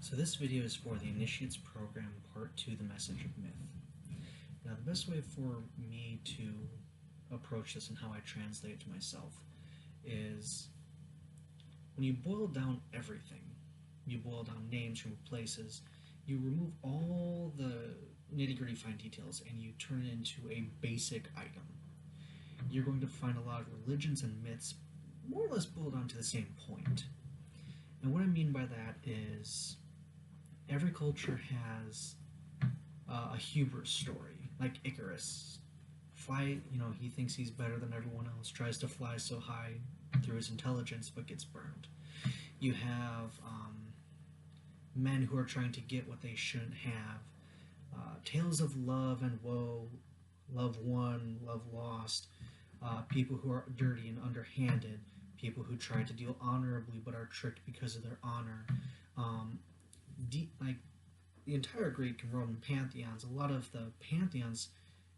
So this video is for the Initiates Program Part 2, The Message of Myth. Now the best way for me to approach this and how I translate it to myself is when you boil down everything, you boil down names, remove places, you remove all the nitty-gritty fine details and you turn it into a basic item. You're going to find a lot of religions and myths more or less boil down to the same point. And what I mean by that is every culture has a hubris story, like Icarus. He thinks he's better than everyone else, tries to fly so high through his intelligence, but gets burned. You have men who are trying to get what they shouldn't have, tales of love and woe, love won, love lost, people who are dirty and underhanded, people who try to deal honorably but are tricked because of their honor. Like the entire Greek and Roman pantheons, a lot of the pantheons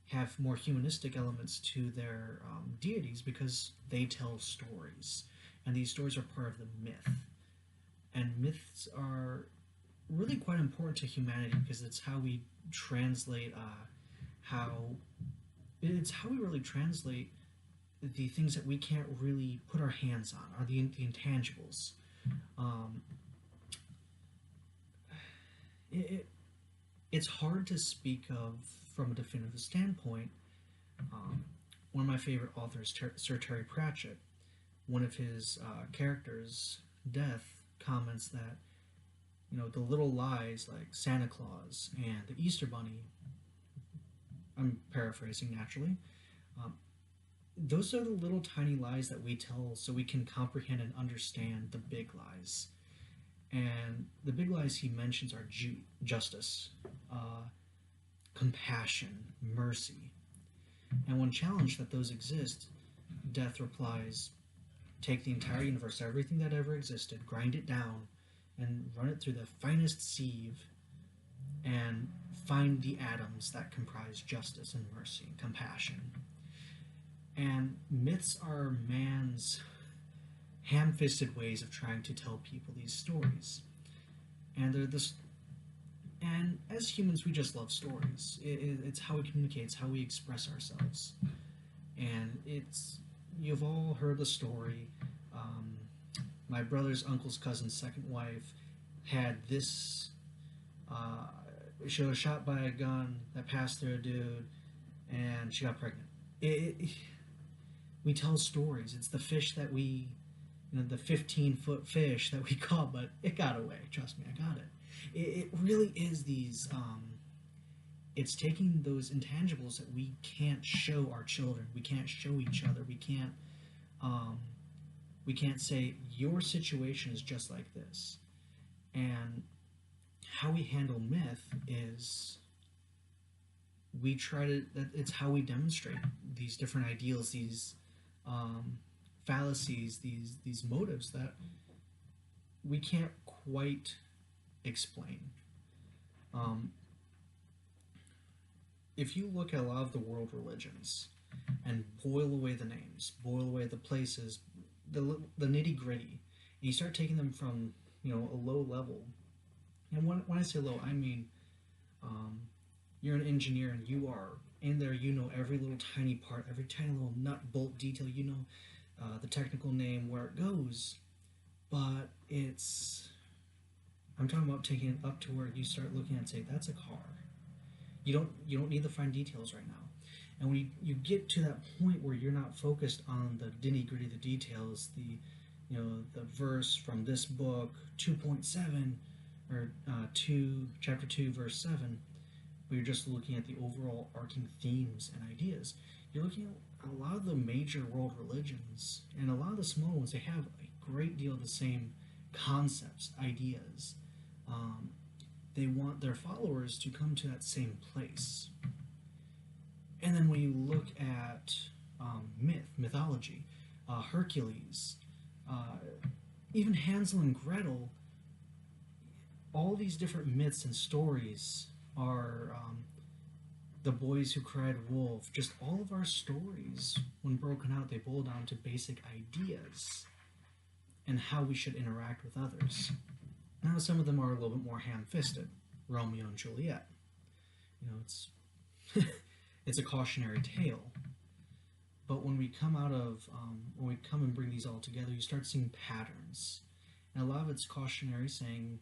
have more humanistic elements to their deities because they tell stories, and these stories are part of the myth. And myths are really quite important to humanity because it's how we translate how we really translate the things that we can't really put our hands on, are the intangibles. It's hard to speak of from a definitive standpoint. One of my favorite authors, Sir Terry Pratchett, one of his characters, Death, comments that the little lies like Santa Claus and the Easter Bunny, I'm paraphrasing naturally, those are the little tiny lies that we tell so we can comprehend and understand the big lies. And the big lies he mentions are justice, compassion, mercy. And when challenged that those exist, Death replies, take the entire universe, everything that ever existed, grind it down, and run it through the finest sieve, and find the atoms that comprise justice and mercy and compassion. And myths are man's ham-fisted ways of trying to tell people these stories. And and as humans, we just love stories. It's how we communicate, it's how we express ourselves. And you've all heard the story. My brother's uncle's cousin's second wife had this, she was shot by a gun that passed through a dude, and she got pregnant. We tell stories. It's the fish that we, the 15-foot fish that we caught, but it got away. Trust me, I got it. It really is these, it's taking those intangibles that we can't show our children, we can't show each other, we can't say, your situation is just like this. And how we handle myth is it's how we demonstrate these different ideals, these fallacies, these motives that we can't quite explain. If you look at a lot of the world religions and boil away the names, boil away the places, the nitty-gritty, and you start taking them from a low level, and when I say low, I mean you're an engineer and you are in there, every little tiny part, every tiny little nut bolt detail, the technical name, where it goes, but I'm talking about taking it up to where you start looking and say, that's a car. You don't need the fine details right now. And when you get to that point where you're not focused on the nitty-gritty, the details, the verse from this book, 2.7, or chapter 2, verse 7, but you're just looking at the overall arcing themes and ideas. You're looking at a lot of the major world religions, and a lot of the small ones, they have a great deal of the same concepts, ideas. They want their followers to come to that same place. And then when you look at mythology, Hercules, even Hansel and Gretel, all these different myths and stories are the boys who cried wolf. Just all of our stories, when broken out, they boil down to basic ideas and how we should interact with others. Now, some of them are a little bit more ham-fisted. Romeo and Juliet. It's it's a cautionary tale. But when we come when we come and bring these all together, you start seeing patterns. And a lot of it's cautionary, saying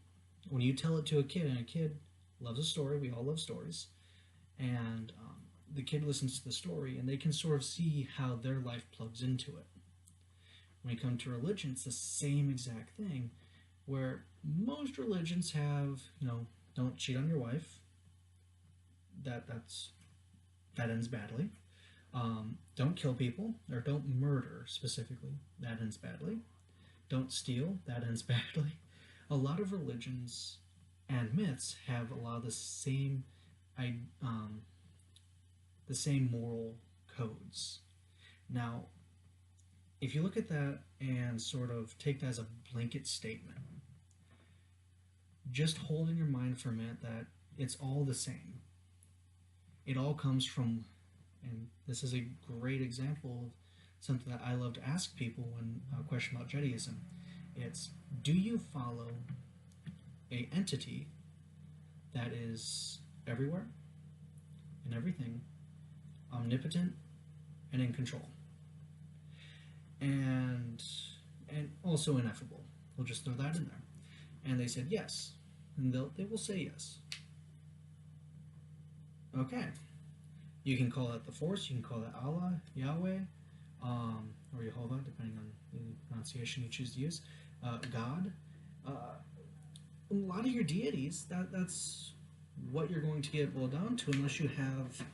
when you tell it to a kid, and a kid loves a story, we all love stories, and the kid listens to the story, and they can sort of see how their life plugs into it. When you come to religion, it's the same exact thing, where most religions have, don't cheat on your wife. That ends badly. Don't kill people, or don't murder specifically. That ends badly. Don't steal. That ends badly. A lot of religions and myths have a lot of the same moral codes. Now, if you look at that and sort of take that as a blanket statement, just hold in your mind for a minute that it's all the same. It all comes from, and this is a great example of something that I love to ask people when a question about Jediism. It's, do you follow a entity that is everywhere and everything, omnipotent and in control, and also ineffable? We'll just throw that in there. And they said yes, and they will say yes. Okay, you can call it the Force, you can call it Allah, Yahweh, or Jehovah, depending on the pronunciation you choose to use, God. A lot of your deities, that's what you're going to get boiled down to, unless you have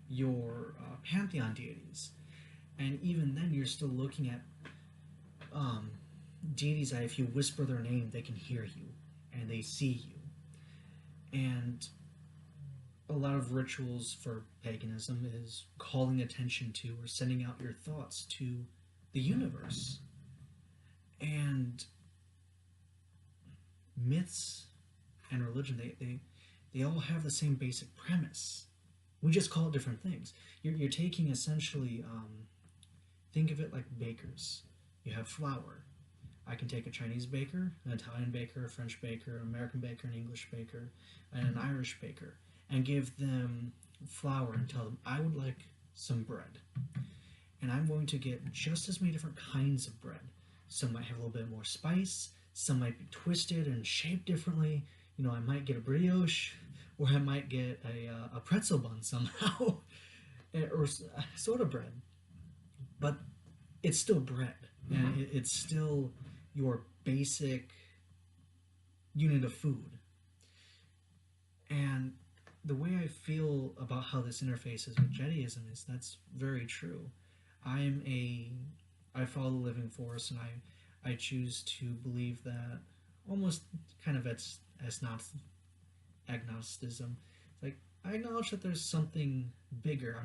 your pantheon deities. And even then, you're still looking at deities that if you whisper their name, they can hear you and they see you. And a lot of rituals for paganism is calling attention to or sending out your thoughts to the universe. And myths and religion, they all have the same basic premise. We just call it different things. You're taking essentially, think of it like bakers. You have flour. I can take a Chinese baker, an Italian baker, a French baker, an American baker, an English baker, and an Irish baker, and give them flour and tell them, I would like some bread. And I'm going to get just as many different kinds of bread. Some might have a little bit more spice, some might be twisted and shaped differently. I might get a brioche, or I might get a pretzel bun somehow, or soda bread. But it's still bread, and it's still your basic unit of food. And the way I feel about how this interfaces with Jediism is that's very true. I follow the living force, and I choose to believe that almost kind of as not agnosticism. Like, I acknowledge that there's something bigger.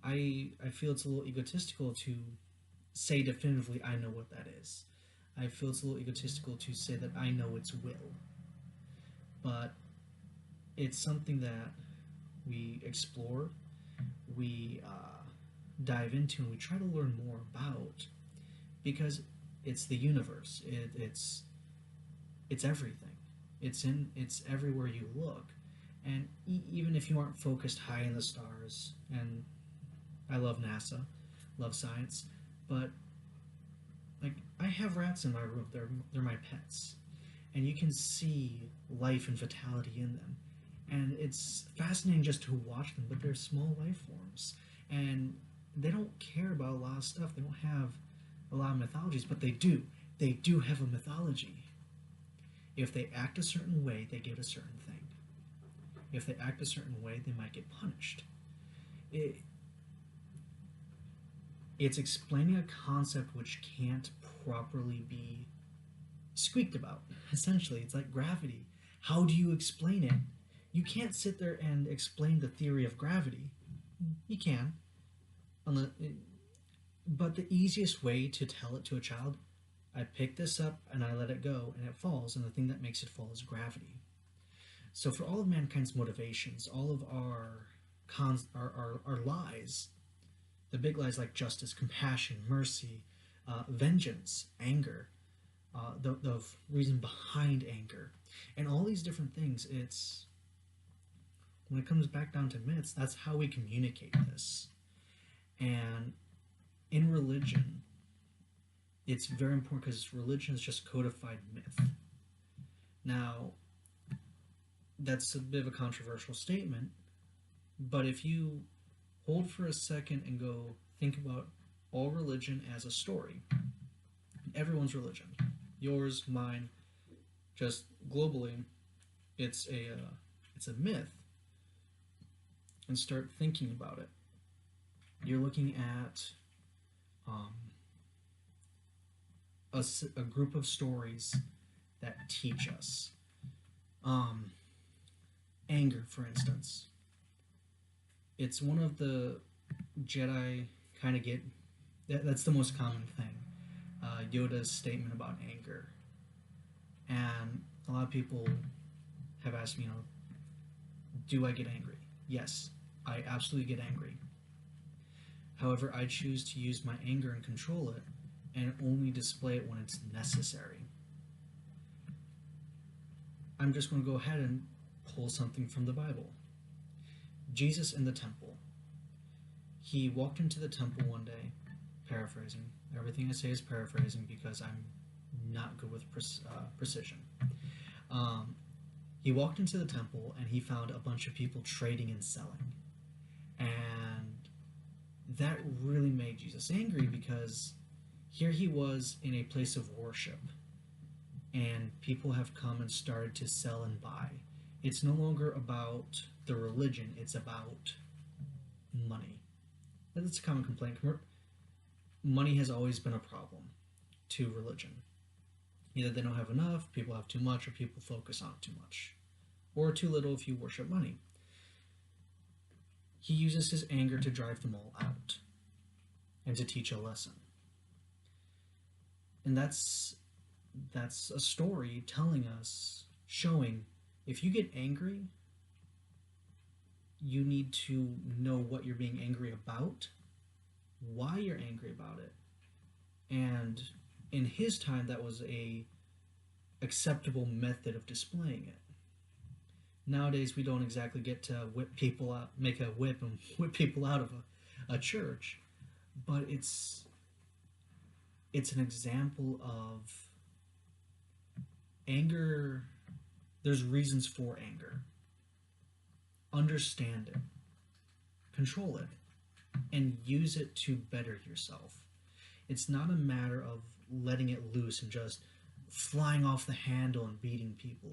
I feel it's a little egotistical to say definitively I know what that is. I feel it's a little egotistical to say that I know its will. But it's something that we explore, we dive into, and we try to learn more about, because it's the universe. It's everything. It's everywhere you look. And even if you aren't focused high in the stars, and I love NASA, love science, but like, I have rats in my room. They're my pets, and you can see life and vitality in them. And it's fascinating just to watch them, but they're small life forms, and they don't care about a lot of stuff. They don't have a lot of mythologies, but they do. They do have a mythology. If they act a certain way, they get a certain thing. If they act a certain way, they might get punished. It's explaining a concept which can't properly be squeaked about. Essentially, it's like gravity. How do you explain it? You can't sit there and explain the theory of gravity. You can. But the easiest way to tell it to a child, I pick this up and I let it go and it falls, and the thing that makes it fall is gravity. So for all of mankind's motivations, all of our lies, the big lies like justice, compassion, mercy, vengeance, anger, the reason behind anger, and all these different things. It's when it comes back down to myths, that's how we communicate this. And in religion, it's very important because religion is just codified myth. Now, that's a bit of a controversial statement, but if you hold for a second and go think about all religion as a story, everyone's religion, yours, mine, just globally, it's a myth, and start thinking about it. You're looking at a group of stories that teach us. Anger, for instance. It's one of the Jedi kind of get. That's the most common thing. Yoda's statement about anger. And a lot of people have asked me, do I get angry? Yes, I absolutely get angry. However, I choose to use my anger and control it, and only display it when it's necessary. I'm just going to go ahead and pull something from the Bible. Jesus in the temple. He walked into the temple one day, paraphrasing. Everything I say is paraphrasing because I'm not good with precision. He walked into the temple and he found a bunch of people trading and selling. And that really made Jesus angry because here he was in a place of worship and people have come and started to sell and buy. It's no longer about the religion, it's about money. That's a common complaint. Money has always been a problem to religion. Either they don't have enough, people have too much, or people focus on it too much. Or too little if you worship money. He uses his anger to drive them all out and to teach a lesson. And that's a story telling us, showing, if you get angry, you need to know what you're being angry about, why you're angry about it. And in his time, that was a acceptable method of displaying it. Nowadays, we don't exactly get to whip people out, make a whip and whip people out of a church, but it's an example of anger. There's reasons for anger. Understand it, control it, and use it to better yourself. It's not a matter of letting it loose and just flying off the handle and beating people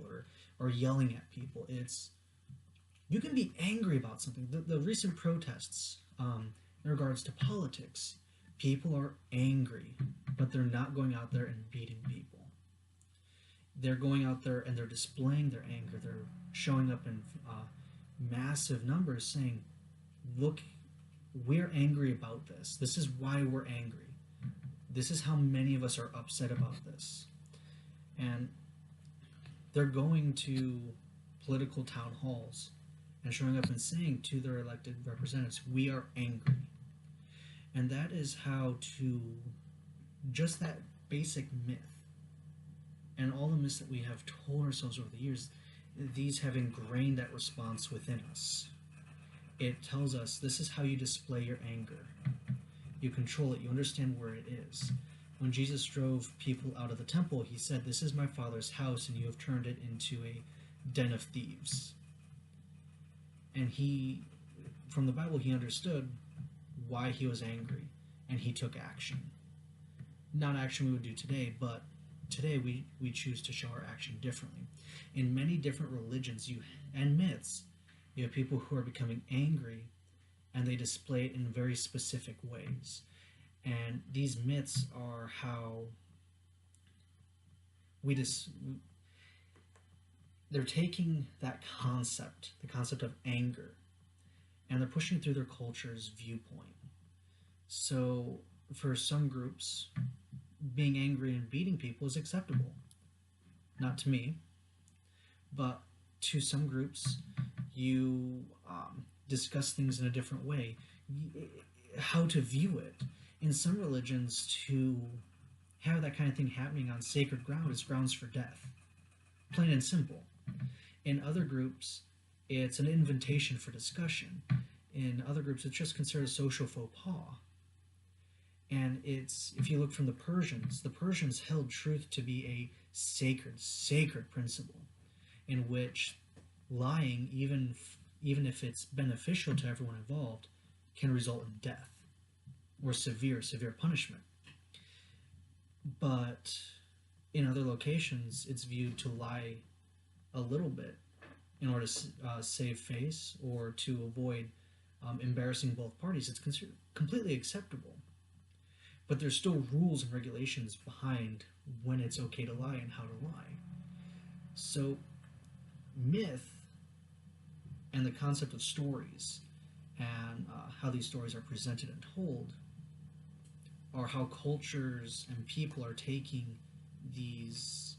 or yelling at people. It's, you can be angry about something. The recent protests in regards to politics, people are angry, but they're not going out there and beating people. They're going out there and they're displaying their anger. They're showing up in massive numbers saying, look, we're angry about this. This is why we're angry. This is how many of us are upset about this. And they're going to political town halls and showing up and saying to their elected representatives, we are angry. And that is how to, just that basic myth, and all the myths that we have told ourselves over the years, these have ingrained that response within us. It tells us this is how you display your anger. You control it, you understand where it is. When Jesus drove people out of the temple, he said, this is my Father's house, and you have turned it into a den of thieves. And he, from the Bible, he understood why he was angry, and he took action. Not action we would do today, but today we choose to show our action differently. In many different religions and myths, you have people who are becoming angry, and they display it in very specific ways. And these myths are how they're taking that concept, the concept of anger, and they're pushing it through their culture's viewpoint. So for some groups, being angry and beating people is acceptable. Not to me, but to some groups, you discuss things in a different way. How to view it. In some religions, to have that kind of thing happening on sacred ground is grounds for death. Plain and simple. In other groups, it's an invitation for discussion. In other groups, it's just considered a social faux pas. And it's, if you look from the Persians held truth to be a sacred principle in which lying, even if it's beneficial to everyone involved, can result in death or severe punishment. But in other locations, it's viewed to lie a little bit in order to save face or to avoid embarrassing both parties. It's considered completely acceptable. But there's still rules and regulations behind when it's okay to lie and how to lie. So, myth and the concept of stories and how these stories are presented and told are how cultures and people are taking these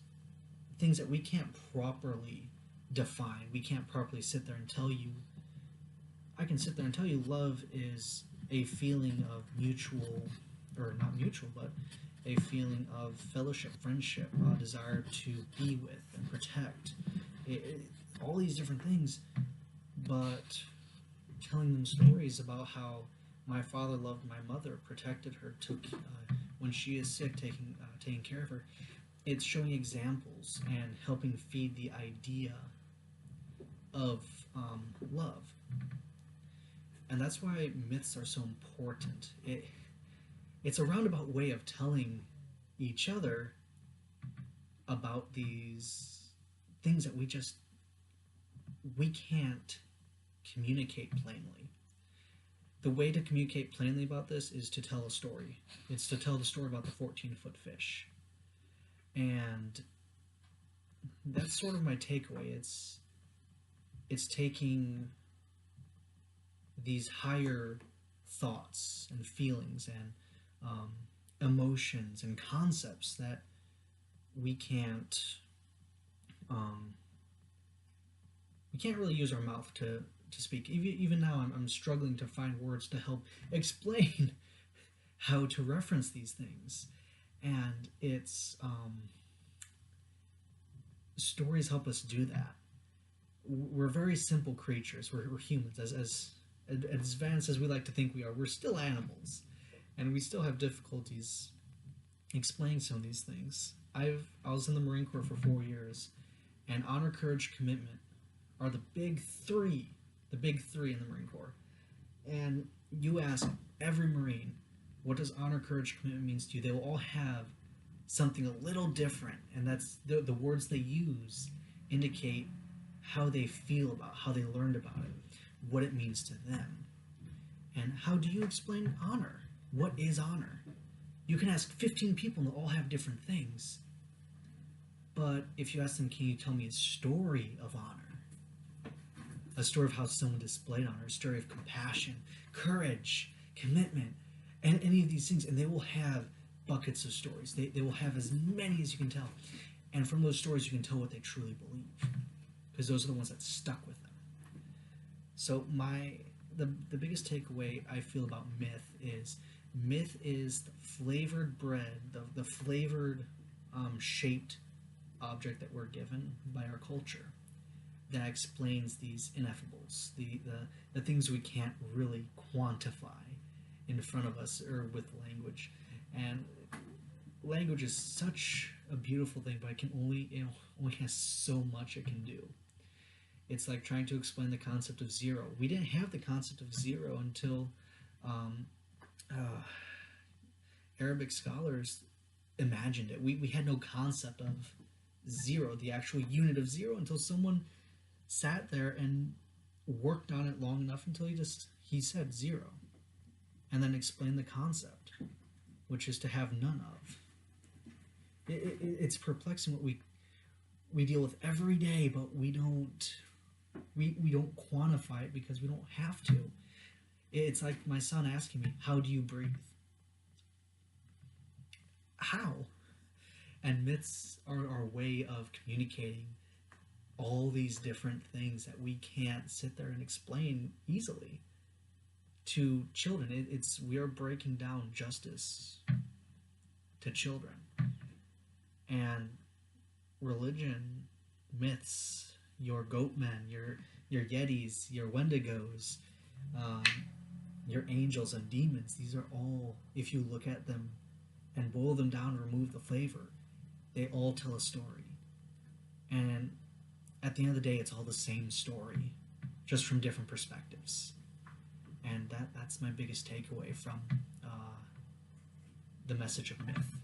things that we can't properly define. We can't properly sit there and tell you. I can sit there and tell you love is a feeling of mutual, or not mutual, but a feeling of fellowship, friendship, desire to be with and protect. All these different things, but telling them stories about how my father loved my mother, protected her, took when she is sick, taking care of her. It's showing examples and helping feed the idea of love, and that's why myths are so important. It's a roundabout way of telling each other about these things that we can't communicate plainly. The way to communicate plainly about this is to tell a story. It's to tell the story about the 14-foot fish. And that's sort of my takeaway. It's taking these higher thoughts and feelings and emotions and concepts that we can't really use our mouth to speak. Even now, I'm struggling to find words to help explain how to reference these things. And it's stories help us do that. We're very simple creatures. We're humans. As advanced as we like to think we are, we're still animals, and we still have difficulties explaining some of these things. I was in the Marine Corps for 4 years, and honor, courage, commitment are the big three in the Marine Corps. And you ask every Marine, what does honor, courage, commitment means to you? They will all have something a little different, and that's the words they use indicate how they feel about, how they learned about it, what it means to them. And how do you explain honor? What is honor? You can ask 15 people and they'll all have different things. But if you ask them, can you tell me a story of honor? A story of how someone displayed honor, a story of compassion, courage, commitment, and any of these things, and they will have buckets of stories. They will have as many as you can tell. And from those stories, you can tell what they truly believe, because those are the ones that stuck with them. So the biggest takeaway I feel about myth is the flavored bread, the flavored shaped object that we're given by our culture that explains these ineffables, the things we can't really quantify in front of us or with language. And language is such a beautiful thing, but it only has so much it can do. It's like trying to explain the concept of zero. We didn't have the concept of zero until Arabic scholars imagined it. We had no concept of zero, the actual unit of zero, until someone sat there and worked on it long enough until he said zero, and then explained the concept, which is to have none of. It's perplexing what we deal with every day, but we don't quantify it because we don't have to. It's like my son asking me, how do you breathe? How? And myths are our way of communicating all these different things that we can't sit there and explain easily to children. We are breaking down justice to children. And religion, myths, your goatmen, your yetis, your wendigos, um, your angels and demons, these are all, if you look at them and boil them down and remove the flavor, they all tell a story. And at the end of the day, it's all the same story, just from different perspectives. And that's my biggest takeaway from the message of myth.